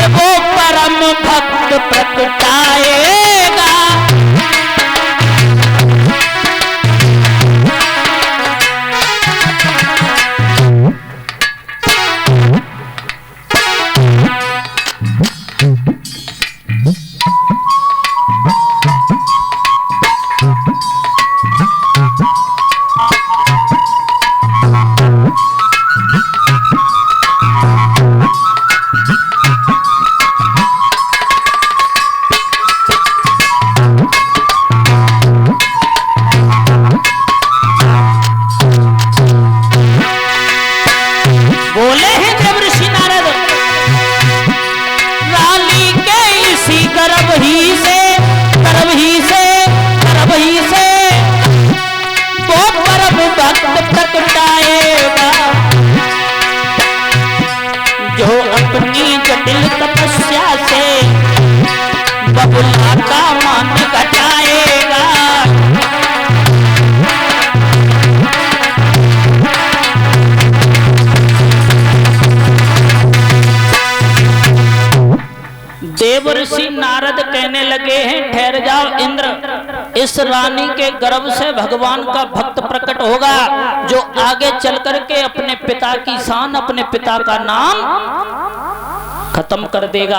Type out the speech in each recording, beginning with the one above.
वो परम भक्त प्रकटाएगा। बबुला का मन घटाएगा। देवर्षि नारद कहने लगे हैं, ठहर जाओ इंद्र, इस रानी के गर्भ से भगवान का भक्त प्रकट होगा, जो आगे चल करके अपने पिता की शान, अपने पिता का नाम खत्म कर देगा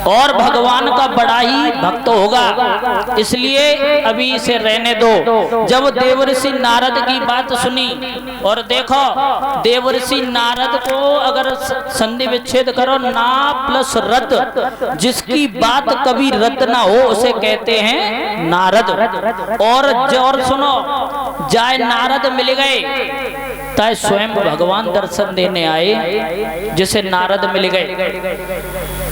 और भगवान का बड़ा ही भक्त होगा। इसलिए अभी इसे रहने दो। जब देवर्षि नारद की बात सुनी, और देखो देवर्षि नारद को अगर संधि विच्छेद करो, ना प्लस रद, जिसकी बात कभी रद्द ना हो उसे कहते हैं नारद। और सुनो, जाए नारद मिल गए ताए स्वयं भगवान दर्शन देने आए, जिसे नारद मिल गए।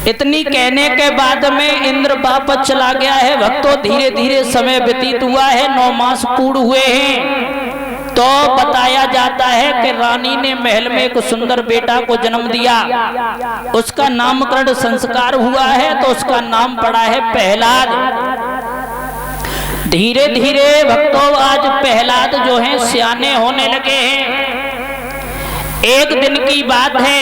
इतनी कहने के बाद में इंद्र वापस चला गया है। भक्तों, धीरे धीरे समय व्यतीत हुआ है, 9 मास पूर्ण हुए हैं। तो बताया जाता है कि रानी ने महल में एक सुंदर बेटा को जन्म दिया। उसका नामकरण संस्कार हुआ है, तो उसका नाम पड़ा है प्रहलाद। धीरे धीरे भक्तों आज प्रहलाद जो हैं सियाने होने लगे हैं। एक दिन की बात है,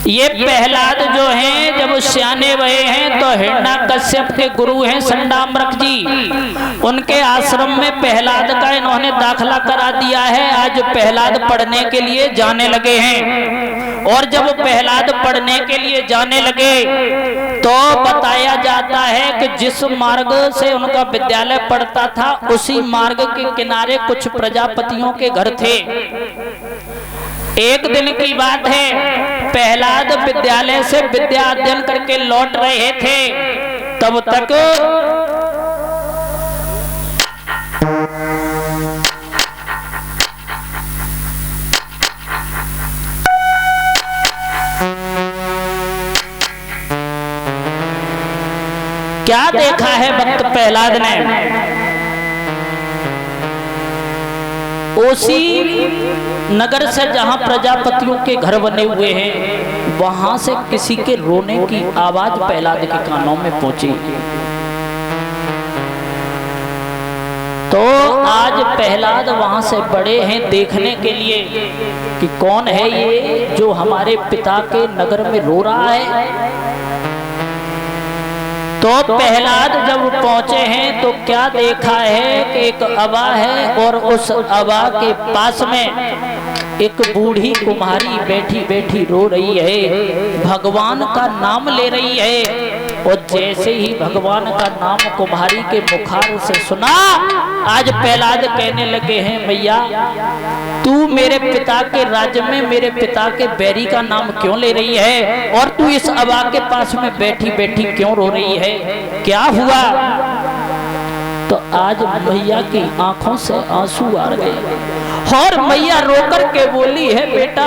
ये प्रहलाद जो हैं जब सियाने हुए हैं तो हिरण्याकश्यप के गुरु हैं संडामरक जी, उनके आश्रम में प्रहलाद का इन्होंने दाखला करा दिया है। आज प्रहलाद पढ़ने के लिए जाने लगे हैं। और जब प्रहलाद पढ़ने के लिए जाने लगे तो बताया जाता है कि जिस मार्ग से उनका विद्यालय पड़ता था, उसी मार्ग के किनारे कुछ प्रजापतियों के घर थे। एक दिन की बात है, प्रहलाद विद्यालय से विद्या अध्ययन करके लौट रहे थे। तब तक क्या देखा है भक्त प्रहलाद ने? उसी नगर से जहां प्रजापतियों के घर बने हुए हैं, वहां से किसी के रोने की आवाज प्रहलाद के कानों में पहुंची। तो आज प्रहलाद वहां से बड़े हैं देखने के लिए कि कौन है ये जो हमारे पिता के नगर में रो रहा है। तो प्रहलाद जब पहुंचे हैं तो क्या देखा है कि एक अबा है और उस अबा के पास में एक बूढ़ी कुम्हारी बैठी बैठी रो रही है, भगवान का नाम ले रही है। और जैसे ही भगवान का नाम कुम्हारी के मुखार से सुना, आज प्रहलाद कहने लगे हैं, मैया तू मेरे पिता के राज्य में मेरे पिता के बैरी का नाम क्यों ले रही है, और तू इस अबा के पास में बैठी बैठी क्यों रो रही है, क्या हुआ? तो आज मैया की आंखों से आंसू आ गए और मैया रोकर के बोली है, बेटा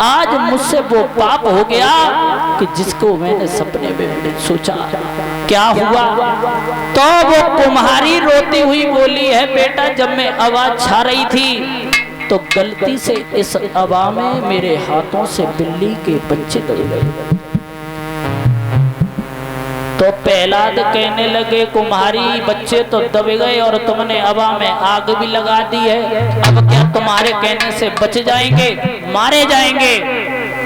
आज मुझसे वो पाप हो गया कि जिसको मैंने सपने में सोचा। क्या हुआ? तो वो कुम्हारी रोती हुई बोली है, बेटा जब मैं आवाज छा रही थी तो गलती से इस अबा में मेरे हाथों से बिल्ली के बच्चे दब गए। तो प्रहलाद कहने लगे, कुम्हारी बच्चे तो दब गए और तुमने अबा में आग भी लगा दी है, अब क्या तुम्हारे कहने से बच जाएंगे, मारे जाएंगे?